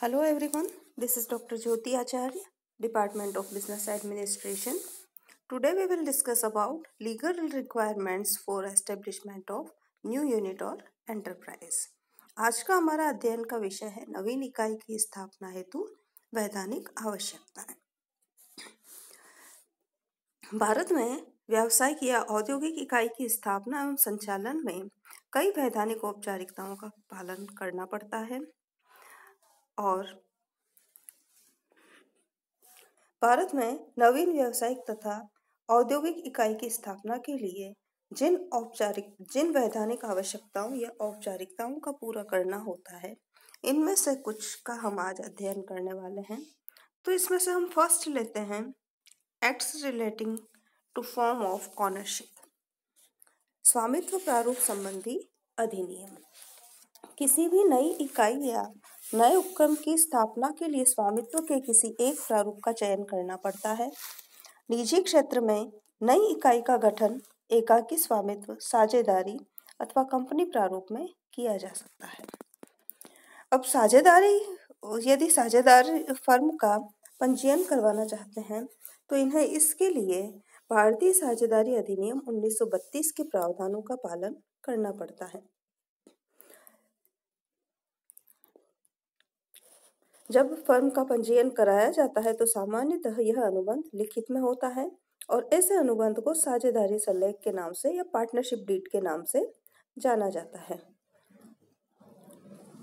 Hello everyone, this is Dr. Jyoti Acharya, Department of Business Administration. Today we will discuss about legal requirements for establishment of new unit or enterprise. आज का हमारा अध्ययन का विषय है नवीन इकाई की स्थापना हेतु वैधानिक आवश्यकताएं। भारत में व्यावसायिक या औद्योगिक इकाई की स्थापना एवं संचालन में कई वैधानिक औपचारिकताओं का पालन करना पड़ता है और भारत में नवीन व्यावसायिक तथा औद्योगिक इकाई की स्थापना के लिए जिन वैधानिक आवश्यकताओं या औपचारिकताओं का पूरा करना होता है, इनमें से कुछ का हम आज अध्ययन करने वाले हैं। तो इसमें से हम फर्स्ट लेते हैं acts relating to form of ownership, स्वामित्व प्रारूप संबंधी अधिनियम। किसी भी नई इकाई या नए उपक्रम की स्थापना के लिए स्वामित्व के किसी एक प्रारूप का चयन करना पड़ता है। निजी क्षेत्र में नई इकाई का गठन एकाकी स्वामित्व, साझेदारी अथवा कंपनी प्रारूप में किया जा सकता है। अब यदि साझेदार फर्म का पंजीयन करवाना चाहते हैं तो इन्हें इसके लिए भारतीय साझेदारी अधिनियम 1932 के प्रावधानों का पालन करना पड़ता है। जब फर्म का पंजीयन कराया जाता है तो सामान्यतः यह अनुबंध लिखित में होता है और ऐसे अनुबंध को साझेदारी सल्लेख के नाम से या पार्टनरशिप डीड के नाम से जाना जाता है।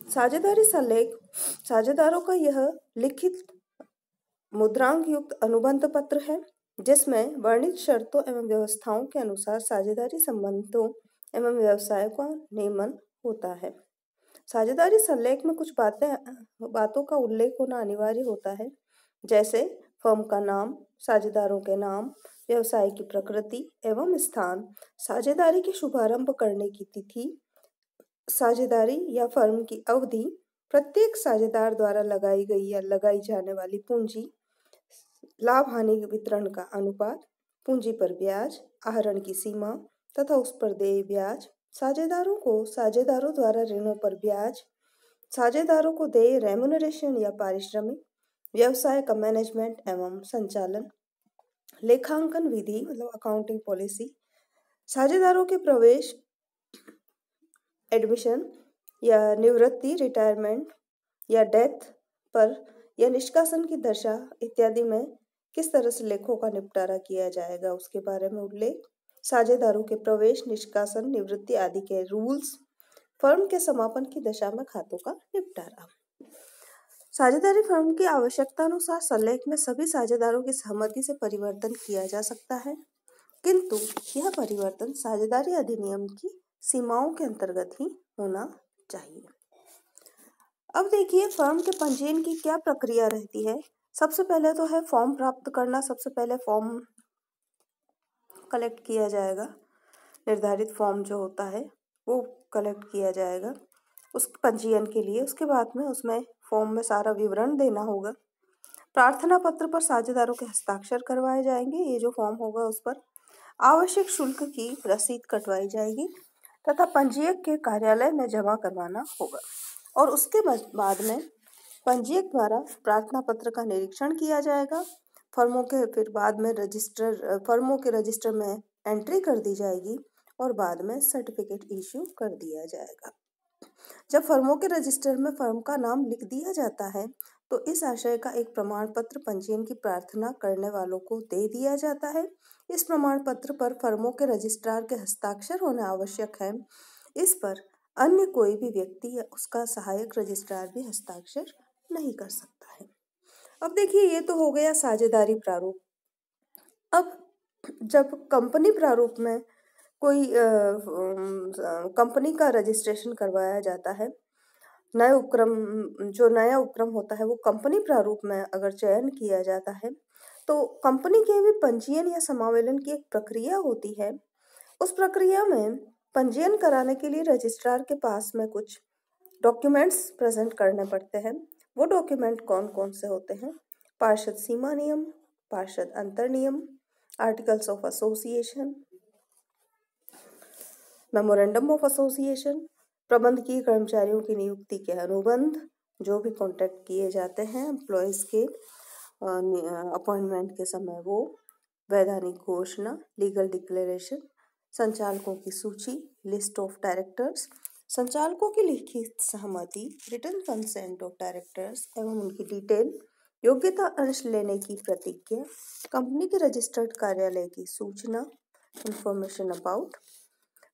साझेदारी सल्लेख साझेदारों का यह लिखित मुद्रांक युक्त अनुबंध पत्र है जिसमें वर्णित शर्तों एवं व्यवस्थाओं के अनुसार साझेदारी संबंधों एवं व्यवसाय का नियमन होता है। साझेदारी सल्लेख में कुछ बातों का उल्लेख होना अनिवार्य होता है, जैसे फर्म का नाम, साझेदारों के नाम, व्यवसाय की प्रकृति एवं स्थान, साझेदारी के शुभारंभ करने की तिथि, साझेदारी या फर्म की अवधि, प्रत्येक साझेदार द्वारा लगाई गई या लगाई जाने वाली पूंजी, लाभ हानि वितरण का अनुपात, पूंजी पर ब्याज, आहरण की सीमा तथा उस पर देय ब्याज, साझेदारों को साझेदारों द्वारा ऋणों पर ब्याज, साझेदारों को देय रेम्युनरेशन या पारिश्रमिक, व्यवसाय का मैनेजमेंट एवं संचालन, लेखांकन विधि मतलब अकाउंटिंग पॉलिसी, साझेदारों के प्रवेश, एडमिशन या निवृत्ति, रिटायरमेंट या डेथ पर या निष्कासन की दशा इत्यादि में किस तरह से लेखों का निपटारा किया जाएगा उसके बारे में उल्लेख, साझेदारों के प्रवेश, निष्कासन, निवृत्ति आदि के रूल्स, फर्म के समापन की दशा में खातों का निपटारा। साझेदारी फर्म की आवश्यकता अनुसार सल्लेख में सभी साझेदारों की सहमति से परिवर्तन किया जा सकता है, किंतु यह परिवर्तन साझेदारी अधिनियम की सीमाओं के अंतर्गत ही होना चाहिए। अब देखिए फर्म के पंजीयन की क्या प्रक्रिया रहती है। सबसे पहले तो है फॉर्म प्राप्त करना। सबसे पहले फॉर्म कलेक्ट किया जाएगा, निर्धारित फॉर्म जो होता है वो कलेक्ट किया जाएगा उस पंजीयन के लिए। उसके बाद में उसमें फॉर्म में सारा विवरण देना होगा। प्रार्थना पत्र पर साझेदारों के हस्ताक्षर करवाए जाएंगे। ये जो फॉर्म होगा उस पर आवश्यक शुल्क की रसीद कटवाई जाएगी तथा पंजीयक के कार्यालय में जमा करवाना होगा और उसके बाद में पंजीयक द्वारा प्रार्थना पत्र का निरीक्षण किया जाएगा। फर्मों के रजिस्टर में एंट्री कर दी जाएगी और बाद में सर्टिफिकेट इश्यू कर दिया जाएगा। जब फर्मों के रजिस्टर में फर्म का नाम लिख दिया जाता है तो इस आशय का एक प्रमाण पत्र पंजीयन की प्रार्थना करने वालों को दे दिया जाता है। इस प्रमाण पत्र पर फर्मों के रजिस्ट्रार के हस्ताक्षर होना आवश्यक है। इस पर अन्य कोई भी व्यक्ति या उसका सहायक रजिस्ट्रार भी हस्ताक्षर नहीं कर सकता है। अब देखिए ये तो हो गया साझेदारी प्रारूप। अब जब कंपनी प्रारूप में कोई कंपनी का रजिस्ट्रेशन करवाया जाता है, नया उपक्रम होता है वो कंपनी प्रारूप में अगर चयन किया जाता है तो कंपनी के भी पंजीयन या समावेलन की एक प्रक्रिया होती है। उस प्रक्रिया में पंजीयन कराने के लिए रजिस्ट्रार के पास में कुछ डॉक्यूमेंट्स प्रेजेंट करने पड़ते हैं। वो डॉक्यूमेंट कौन कौन से होते हैं? पार्षद सीमा नियम, पार्षद अंतर नियम, articles of association, memorandum of association, प्रबंधकीय कर्मचारियों की नियुक्ति के अनुबंध, जो भी कॉन्टैक्ट किए जाते हैं एम्प्लॉयज़ के अपॉइंटमेंट के समय, वो वैधानिक घोषणा, लीगल डिक्लेरेशन, संचालकों की सूची, लिस्ट ऑफ डायरेक्टर्स, संचालकों की लिखित सहमति, रिटन कंसेंट ऑफ डायरेक्टर्स एवं उनकी डिटेल, योग्यता अंश लेने की प्रतिज्ञा, कंपनी के रजिस्टर्ड कार्यालय की सूचना, information about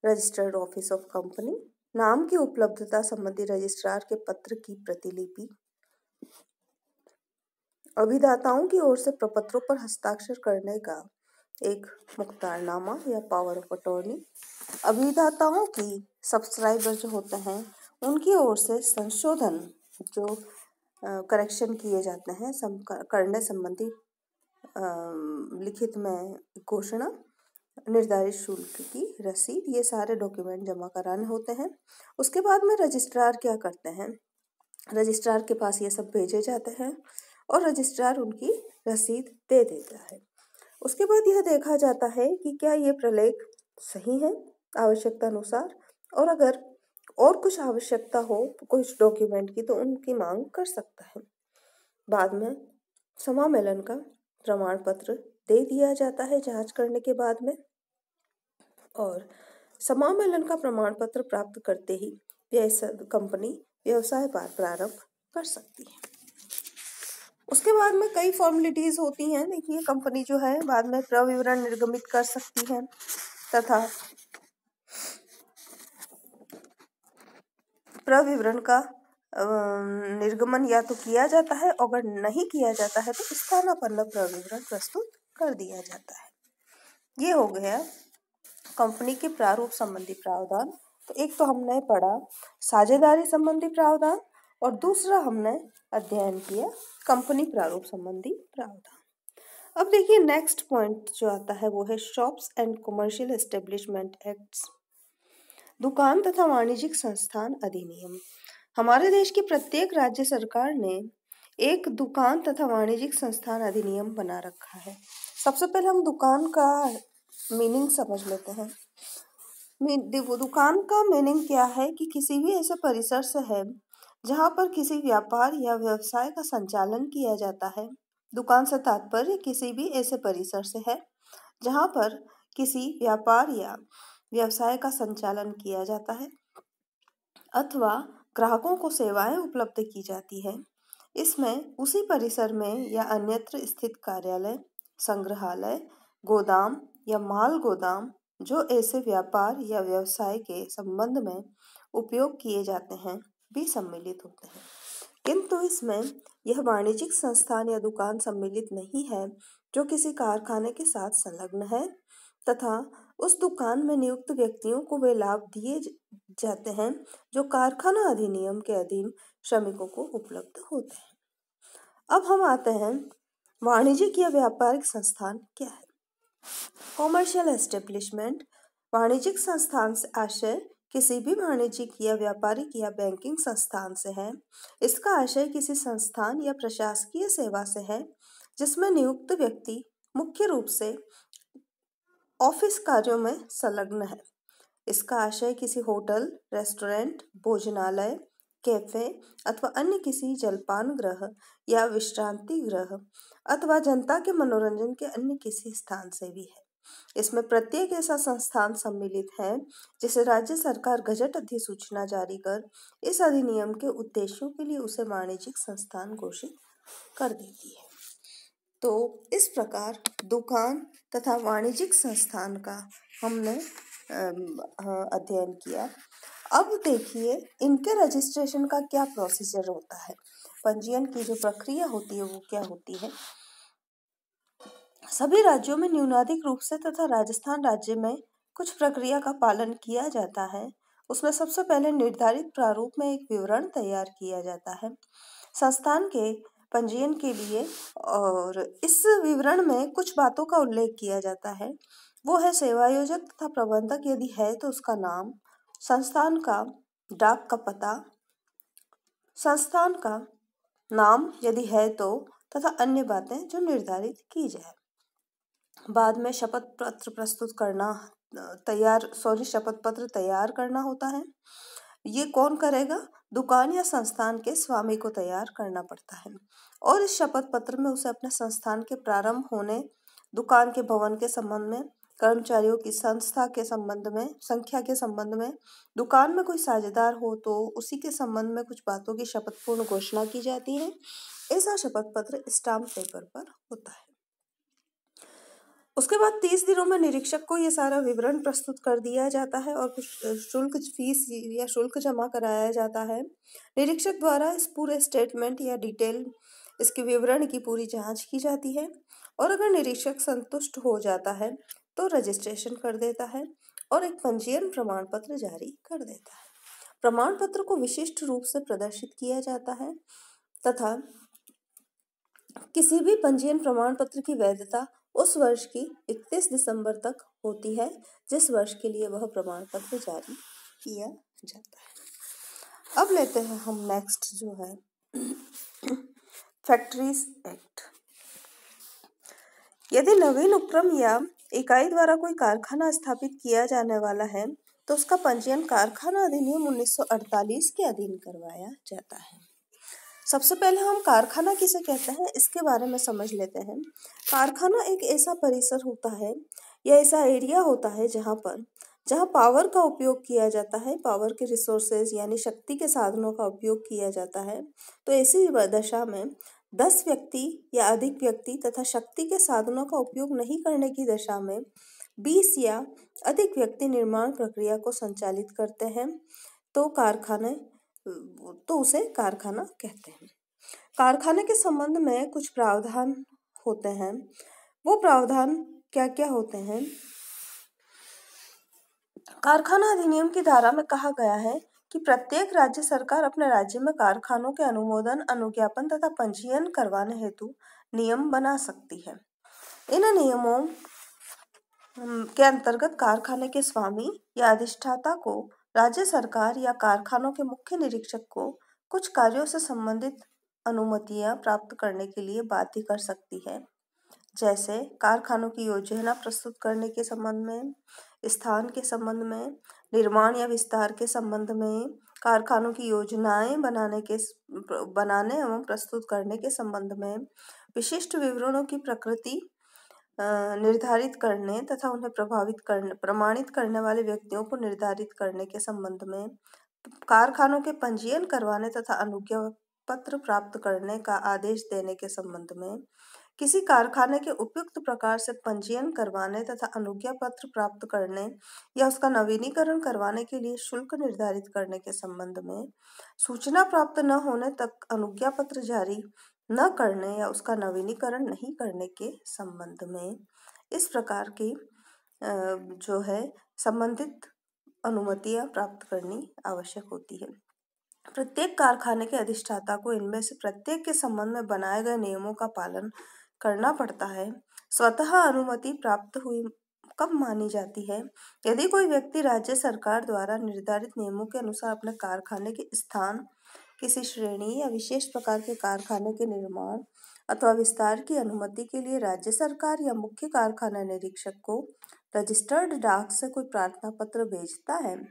registered office of company, नाम की उपलब्धता संबंधी रजिस्ट्रार के पत्र की प्रतिलिपि, अभिदाताओं की ओर से प्रपत्रों पर हस्ताक्षर करने का एक मुख्तारनामा या पावर ऑफ अटॉर्नी, अभिदाताओं की सब्सक्राइबर जो होते हैं उनकी ओर से संशोधन, जो करेक्शन किए जाते हैं करने संबंधी लिखित में घोषणा, निर्धारित शुल्क की रसीद, ये सारे डॉक्यूमेंट जमा कराने होते हैं। उसके बाद में रजिस्ट्रार क्या करते हैं, रजिस्ट्रार के पास ये सब भेजे जाते हैं और रजिस्ट्रार उनकी रसीद दे देता है। उसके बाद यह देखा जाता है कि क्या ये प्रलेख सही है आवश्यकता अनुसार, और अगर और कुछ आवश्यकता हो कुछ डॉक्यूमेंट की तो उनकी मांग कर सकता है। बाद में समामेलन का प्रमाण पत्र दे दिया जाता है जांच करने के बाद में, और समामेलन का प्रमाण पत्र प्राप्त करते ही कंपनी व्यवसाय प्रारंभ कर सकती है। उसके बाद में कई फॉर्मेलिटीज होती हैं। देखिए, कंपनी जो है बाद में प्रविवरण निर्गमित कर सकती है तथा प्रविवरण का निर्गमन या तो किया जाता है, अगर नहीं किया जाता है तो स्थानापन्न प्रविवरण प्रस्तुत कर दिया जाता है। ये हो गया कंपनी के प्रारूप संबंधी प्रावधान। तो एक तो हमने पढ़ा साझेदारी संबंधी प्रावधान और दूसरा हमने अध्ययन किया कंपनी प्रारूप संबंधी प्रावधान। अब देखिए नेक्स्ट पॉइंट जो आता है वो है shops and commercial establishment acts, दुकान तथा वाणिज्यिक संस्थान अधिनियम। हमारे देश की प्रत्येक राज्य सरकार ने एक दुकान तथा वाणिज्यिक संस्थान अधिनियम बना रखा है। सबसे पहले हम दुकान का मीनिंग समझ लेते हैं। दुकान का मीनिंग क्या है कि किसी भी ऐसे परिसर से है जहां पर किसी व्यापार या व्यवसाय का संचालन किया जाता है। दुकान से तात्पर्य किसी भी ऐसे परिसर से है जहां पर किसी व्यापार या व्यवसाय का संचालन किया जाता है अथवा ग्राहकों को सेवाएं उपलब्ध की जाती है। इसमें उसी परिसर में या अन्यत्र स्थित कार्यालय, संग्रहालय, गोदाम या माल गोदाम जो ऐसे व्यापार या व्यवसाय के संबंध में उपयोग किए जाते हैं भी सम्मिलित होते हैं। किंतु इसमें यह वाणिज्यिक संस्थान या दुकान सम्मिलित नहीं है जो किसी कारखाने के साथ संलग्न है तथा उस दुकान में नियुक्त व्यक्तियों को वे लाभ दिए जाते हैं जो कारखाना अधिनियम के अधीन श्रमिकों को उपलब्ध होते हैं। अब हम आते हैं वाणिज्यिक या व्यापारिक संस्थान क्या है। कॉमर्शियल एस्टेब्लिशमेंट, वाणिज्यिक संस्थान से आशय किसी भी वाणिज्यिक या व्यापारिक या बैंकिंग संस्थान से है। इसका आशय किसी संस्थान या प्रशासकीय सेवा से है जिसमें नियुक्त व्यक्ति मुख्य रूप से ऑफिस कार्यों में संलग्न है। इसका आशय किसी होटल, रेस्टोरेंट, भोजनालय, कैफे अथवा अन्य किसी जलपान गृह या विश्रांति गृह अथवा जनता के मनोरंजन के अन्य किसी स्थान से भी है। इसमें प्रत्येक ऐसा संस्थान सम्मिलित है जिसे राज्य सरकार गजट अधिसूचना जारी कर इस अधिनियम के उद्देश्यों के लिए उसे वाणिज्यिक संस्थान घोषित कर देती है। तो इस प्रकार दुकान तथा वाणिज्यिक संस्थान का हमने अध्ययन किया। अब देखिए इनके रजिस्ट्रेशन का क्या प्रोसीजर होता है, पंजीयन की जो प्रक्रिया होती है वो क्या होती है। सभी राज्यों में न्यूनाधिक रूप से तथा राजस्थान राज्य में कुछ प्रक्रिया का पालन किया जाता है। उसमें सबसे पहले निर्धारित प्रारूप में एक विवरण तैयार किया जाता है संस्थान के पंजीयन के लिए, और इस विवरण में कुछ बातों का उल्लेख किया जाता है। वो है सेवायोजक तथा प्रबंधक यदि है तो उसका नाम, संस्थान का डाक का पता, संस्थान का नाम यदि है तो, तथा अन्य बातें जो निर्धारित की जाए। बाद में शपथ पत्र प्रस्तुत करना शपथ पत्र तैयार करना होता है। ये कौन करेगा? दुकान या संस्थान के स्वामी को तैयार करना पड़ता है। और इस शपथ पत्र में उसे अपने संस्थान के प्रारंभ होने, दुकान के भवन के संबंध में, कर्मचारियों की संख्या के संबंध में, दुकान में कोई साझेदार हो तो उसी के संबंध में कुछ बातों की शपथपूर्ण घोषणा की जाती है। ऐसा शपथ पत्र स्टाम्प पेपर पर होता है। उसके बाद 30 दिनों में निरीक्षक को ये सारा विवरण प्रस्तुत कर दिया जाता है और कुछ फीस या शुल्क जमा कराया जाता है। निरीक्षक द्वारा इस पूरे स्टेटमेंट या डिटेल इसके विवरण की पूरी जांच की जाती है और अगर निरीक्षक संतुष्ट हो जाता है तो रजिस्ट्रेशन कर देता है और एक पंजीयन प्रमाण पत्र जारी कर देता है। प्रमाण पत्र को विशिष्ट रूप से प्रदर्शित किया जाता है तथा किसी भी पंजीयन प्रमाण पत्र की वैधता उस वर्ष की 31 दिसंबर तक होती है जिस वर्ष के लिए वह प्रमाण पत्र जारी किया जाता है। अब लेते हैं हम नेक्स्ट जो है फैक्ट्रीज एक्ट। यदि नवीन उपक्रम या इकाई द्वारा कोई कारखाना स्थापित किया जाने वाला है तो उसका पंजीयन कारखाना अधिनियम 1948 के अधीन करवाया जाता है। सबसे पहले हम कारखाना किसे कहते हैं इसके बारे में समझ लेते हैं। कारखाना एक ऐसा परिसर होता है या ऐसा एरिया होता है जहाँ पावर का उपयोग किया जाता है, पावर के रिसोर्सेज यानी शक्ति के साधनों का उपयोग किया जाता है। तो ऐसी दशा में 10 व्यक्ति या अधिक व्यक्ति तथा शक्ति के साधनों का उपयोग नहीं करने की दशा में 20 या अधिक व्यक्ति निर्माण प्रक्रिया को संचालित करते हैं तो उसे कारखाना कहते हैं। कारखाने के संबंध में कुछ प्रावधान होते हैं। वो प्रावधान क्या क्या होते हैं? कारखाना अधिनियम की धारा में कहा गया है कि प्रत्येक राज्य सरकार अपने राज्य में कारखानों के अनुमोदन, अनुज्ञापन तथा पंजीयन करवाने हेतु नियम बना सकती है। इन नियमों के अंतर्गत कारखाने के स्वामी या अधिष्ठाता को राज्य सरकार या कारखानों के मुख्य निरीक्षक को कुछ कार्यों से संबंधित अनुमतियां प्राप्त करने के लिए बाध्य कर सकती है, जैसे कारखानों की योजना प्रस्तुत करने के संबंध में, स्थान के संबंध में, निर्माण या विस्तार के संबंध में, कारखानों की योजनाएं बनाने एवं प्रस्तुत करने के संबंध में, विशिष्ट विवरणों की प्रकृति निर्धारित करने तथा उन्हें प्रमाणित करने वाले व्यक्तियों को निर्धारित करने के संबंध में, कारखानों के पंजीयन करवाने तथा अनुज्ञा पत्र प्राप्त करने का आदेश देने के संबंध में, किसी कारखाने के उपयुक्त प्रकार से पंजीयन करवाने तथा अनुज्ञा पत्र प्राप्त करने या उसका नवीनीकरण करवाने के लिए शुल्क निर्धारित करने के संबंध में, सूचना प्राप्त न होने तक अनुज्ञा पत्र जारी न करने या उसका नवीनीकरण नहीं करने के संबंध में, इस प्रकार की जो है संबंधित अनुमतियां प्राप्त करनी आवश्यक होती है। प्रत्येक कारखाने के अधिष्ठाता को इनमें से प्रत्येक के संबंध में बनाए गए नियमों का पालन करना पड़ता है। स्वतः अनुमति प्राप्त हुई कब मानी जाती है? यदि कोई व्यक्ति राज्य सरकार द्वारा निर्धारित नियमों के अनुसार अपने कारखाने के स्थान, किसी श्रेणी या विशेष प्रकार के कारखाने के निर्माण अथवा विस्तार की अनुमति के लिए राज्य सरकार या मुख्य कारखाना निरीक्षक को रजिस्टर्ड डाक से कोई प्रार्थना पत्र भेजता है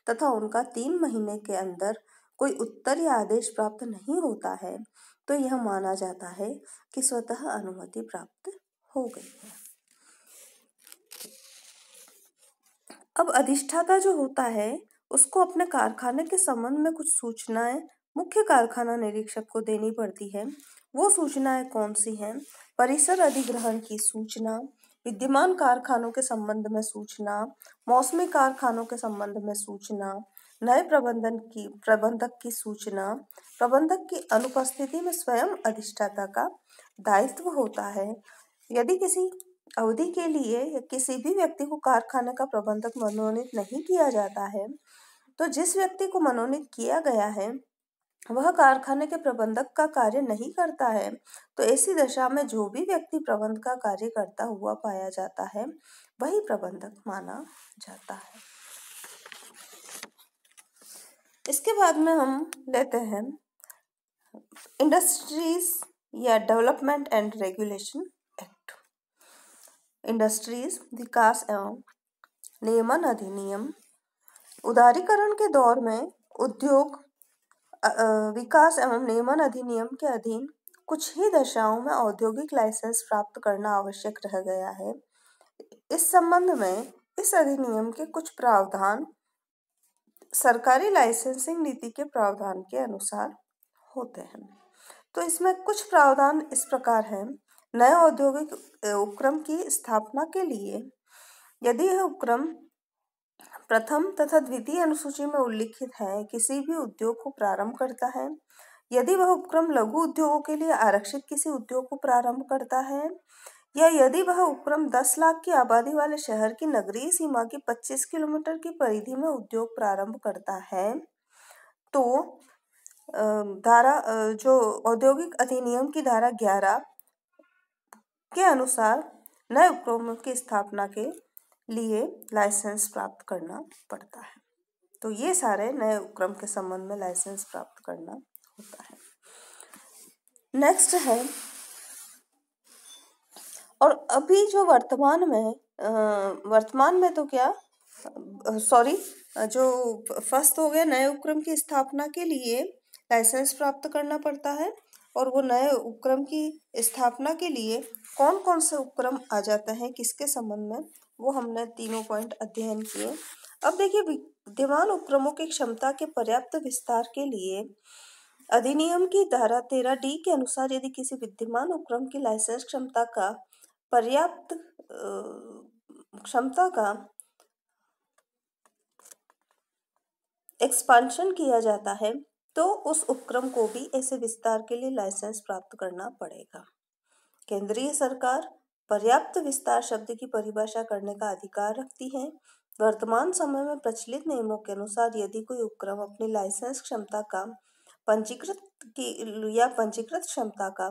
तथा उनका 3 महीने के अंदर कोई उत्तर या आदेश प्राप्त नहीं होता है तो यह माना जाता है कि स्वतः अनुमति प्राप्त हो गई है। अब अधिष्ठाता जो होता है उसको अपने कारखाने के संबंध में कुछ सूचनाएं मुख्य कारखाना निरीक्षक को देनी पड़ती है। वो सूचनाएं कौन सी हैं? परिसर अधिग्रहण की सूचना, विद्यमान कारखानों के संबंध में सूचना, मौसमी कारखानों के संबंध में सूचना, नए प्रबंधक की सूचना। प्रबंधक की अनुपस्थिति में स्वयं अधिष्ठाता का दायित्व होता है। यदि किसी अवधि के लिए किसी भी व्यक्ति को कारखाने का प्रबंधक मनोनीत नहीं किया जाता है तो जिस व्यक्ति को मनोनीत किया गया है वह कारखाने के प्रबंधक का कार्य नहीं करता है तो ऐसी दशा में जो भी व्यक्ति प्रबंध का कार्य करता हुआ पाया जाता है वही प्रबंधक माना जाता है। इसके बाद में हम लेते हैं इंडस्ट्रीज या development and regulation act. Industries विकास एवं नियमन अधिनियम। उदारीकरण के दौर में उद्योग विकास एवं नियमन अधिनियम के अधीन कुछ ही दशाओं में औद्योगिक लाइसेंस प्राप्त करना आवश्यक रह गया है। इस संबंध में इस अधिनियम के कुछ प्रावधान सरकारी लाइसेंसिंग नीति के प्रावधान के अनुसार होते हैं। तो इसमें कुछ प्रावधान इस प्रकार हैं। नए औद्योगिक उपक्रम की स्थापना के लिए यदि यह उपक्रम प्रथम तथा द्वितीय अनुसूची में उल्लिखित है, किसी भी उद्योग को प्रारंभ करता है, यदि वह उपक्रम लघु उद्योगों के लिए आरक्षित किसी उद्योग को प्रारंभ करता है, या यदि वह उपक्रम 10 लाख की आबादी वाले शहर की नगरीय सीमा की 25 किलोमीटर की परिधि में उद्योग प्रारंभ करता है, तो जो औद्योगिक अधिनियम की धारा 11 के अनुसार नए उपक्रमों की स्थापना के लिए लाइसेंस प्राप्त करना पड़ता है। तो ये सारे नए उपक्रम के संबंध में लाइसेंस प्राप्त करना होता है। नेक्स्ट है, और अभी जो वर्तमान में तो क्या जो फर्स्ट हो गया, नए उपक्रम की स्थापना के लिए लाइसेंस प्राप्त करना पड़ता है, और वो नए उपक्रम की स्थापना के लिए कौन कौन से उपक्रम आ जाते हैं किसके संबंध में, वो हमने तीनों पॉइंट अध्ययन किए। अब देखिए, विद्यमान उपक्रमों की क्षमता के पर्याप्त विस्तार के लिए अधिनियम की धारा 13D के अनुसार यदि किसी विद्यमान उपक्रम की लाइसेंस क्षमता का पर्याप्त क्षमता का एक्सपांशन किया जाता है, तो उस उपक्रम को भी ऐसे विस्तार के लिए लाइसेंस प्राप्त करना पड़ेगा। केंद्रीय सरकार पर्याप्त विस्तार शब्द की परिभाषा करने का अधिकार रखती है। वर्तमान समय में प्रचलित नियमों के अनुसार यदि कोई उपक्रम अपनी लाइसेंस क्षमता का पंजीकृत क्षमता का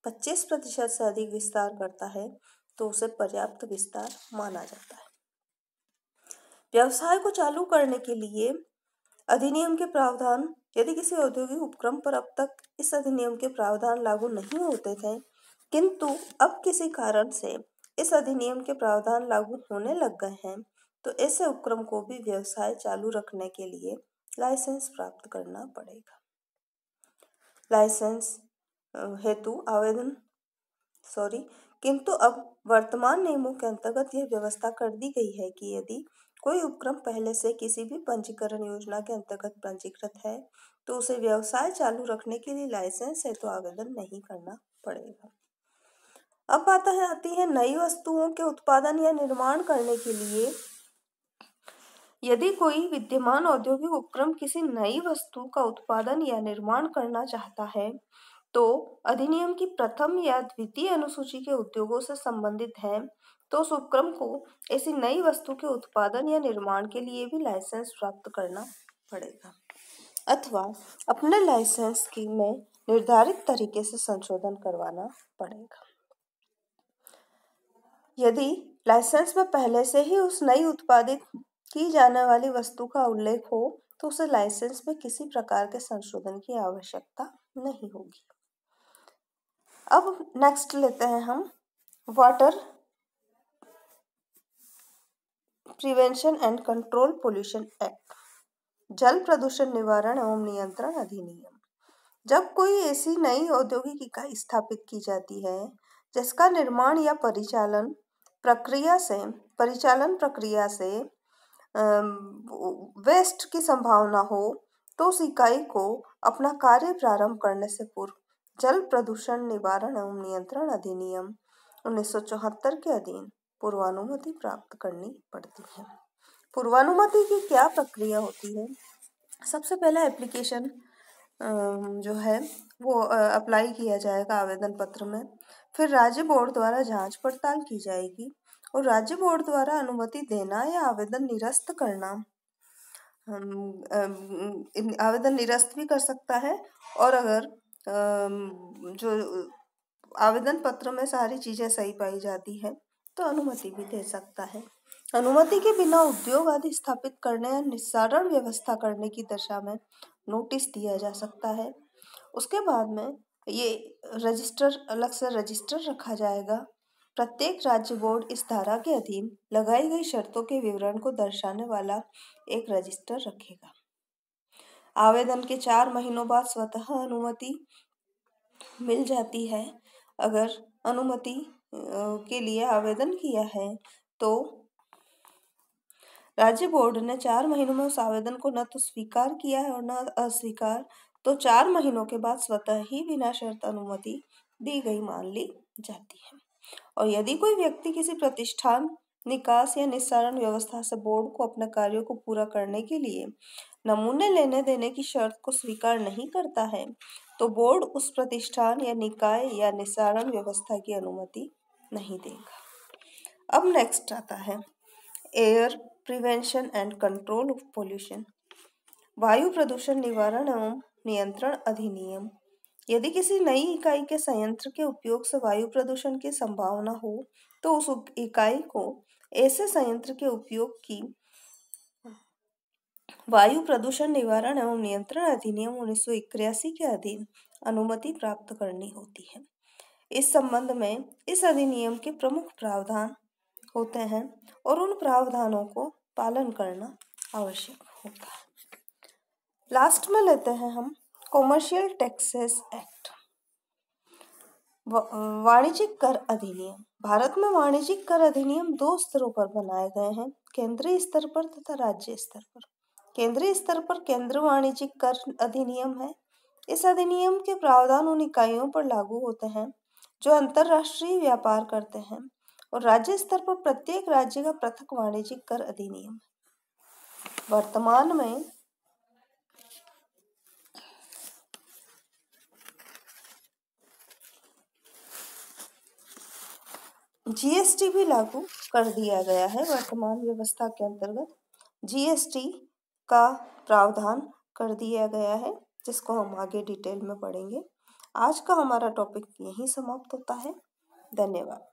25% से अधिक विस्तार करता है, तो उसे पर्याप्त विस्तार माना जाता है। व्यवसाय को चालू करने के लिए अधिनियम के प्रावधान, यदि किसी औद्योगिक उपक्रम पर अब तक इस अधिनियम के प्रावधान लागू नहीं होते थे, किंतु अब किसी कारण से इस अधिनियम के प्रावधान लागू होने लग गए हैं, तो ऐसे उपक्रम को भी व्यवसाय चालू रखने के लिए लाइसेंस प्राप्त करना पड़ेगा। लाइसेंस हेतु आवेदन किंतु अब वर्तमान नियमों के अंतर्गत यह व्यवस्था कर दी गई है कि यदि कोई उपक्रम पहले से किसी भी पंजीकरण योजना के अंतर्गत पंजीकृत है, तो उसे व्यवसाय चालू रखने के लिए लाइसेंस हेतु आवेदन नहीं करना पड़ेगा। अब आती है नई वस्तुओं के उत्पादन या निर्माण करने के लिए यदि कोई विद्यमान औद्योगिक उपक्रम किसी नई वस्तु का उत्पादन या निर्माण करना चाहता है, तो अधिनियम की प्रथम या द्वितीय अनुसूची के उद्योगों से संबंधित है, तो उस उपक्रम को ऐसी नई वस्तु के उत्पादन या निर्माण के लिए भी लाइसेंस प्राप्त करना पड़ेगा, अथवा अपने लाइसेंस की में निर्धारित तरीके से संशोधन करवाना पड़ेगा। यदि लाइसेंस में पहले से ही उस नई उत्पादित की जाने वाली वस्तु का उल्लेख हो, तो उसे लाइसेंस में किसी प्रकार के संशोधन की आवश्यकता नहीं होगी। अब नेक्स्ट लेते हैं हम water prevention and control pollution act, जल प्रदूषण निवारण एवं नियंत्रण अधिनियम। जब कोई ऐसी नई औद्योगिक इकाई स्थापित की जाती है जिसका निर्माण या परिचालन प्रक्रिया से वेस्ट की संभावना हो, तो उस इकाई को अपना कार्य प्रारंभ करने से पूर्व जल प्रदूषण निवारण एवं नियंत्रण अधिनियम 1974 के अधीन पूर्वानुमति प्राप्त करनी पड़ती है। पूर्वानुमति की क्या प्रक्रिया होती है? सबसे पहला एप्लीकेशन जो है वो अप्लाई किया जाएगा आवेदन पत्र में, फिर राज्य बोर्ड द्वारा जांच पड़ताल की जाएगी और राज्य बोर्ड द्वारा अनुमति देना या आवेदन निरस्त करना, आवेदन निरस्त भी कर सकता है, और अगर जो आवेदन पत्र में सारी चीजें सही पाई जाती है तो अनुमति भी दे सकता है। अनुमति के बिना उद्योग आदि स्थापित करने या निस्सारण व्यवस्था करने की दशा में नोटिस दिया जा सकता है। उसके बाद में ये अलग से रजिस्टर रखा जाएगा। प्रत्येक राज्य बोर्ड इस धारा के अधीन लगाई गई शर्तों के विवरण को दर्शाने वाला एक रजिस्टर रखेगा। आवेदन के 4 महीनों बाद स्वतः अनुमति मिल जाती है। अगर अनुमति के लिए आवेदन किया है तो राज्य बोर्ड ने 4 महीनों में उस आवेदन को न तो स्वीकार किया है और न अस्वीकार, तो 4 महीनों के बाद स्वतः ही बिना शर्त अनुमति दी गई मान ली जाती है। और यदि कोई व्यक्ति किसी प्रतिष्ठान, निकास या निस्तारण व्यवस्था से बोर्ड को अपने कार्यों को पूरा करने के लिए नमूने लेने देने की शर्त को स्वीकार नहीं करता है, तो बोर्ड उस प्रतिष्ठान या निकाय या निस्तारण व्यवस्था की अनुमति नहीं देगा। अब नेक्स्ट आता है air prevention and control of pollution, वायु प्रदूषण निवारण एवं नियंत्रण अधिनियम। यदि किसी नई इकाई के संयंत्र के उपयोग से वायु प्रदूषण की संभावना हो तो उस इकाई को ऐसे संयंत्र के उपयोग की वायु प्रदूषण निवारण एवं नियंत्रण अधिनियम 1981 के अधीन अनुमति प्राप्त करनी होती है। इस संबंध में इस अधिनियम के प्रमुख प्रावधान होते हैं और उन प्रावधानों को पालन करना आवश्यक होता है। लास्ट में लेते हैं हम कॉमर्शियल टैक्सेस एक्ट, वाणिज्यिक कर अधिनियम। भारत में वाणिज्यिक कर अधिनियम 2 स्तरों पर बनाए गए हैं, केंद्रीय स्तर पर तथा राज्य स्तर पर। केंद्रीय स्तर पर केंद्र वाणिज्यिक कर अधिनियम है। इस अधिनियम के प्रावधान उन इकाइयों पर लागू होते हैं जो अंतरराष्ट्रीय व्यापार करते हैं, और राज्य स्तर पर प्रत्येक राज्य का पृथक वाणिज्यिक कर अधिनियम है। वर्तमान में जीएसटी भी लागू कर दिया गया है। वर्तमान व्यवस्था के अंतर्गत जीएसटी का प्रावधान कर दिया गया है, जिसको हम आगे डिटेल में पढ़ेंगे। आज का हमारा टॉपिक यहीं समाप्त होता है। धन्यवाद।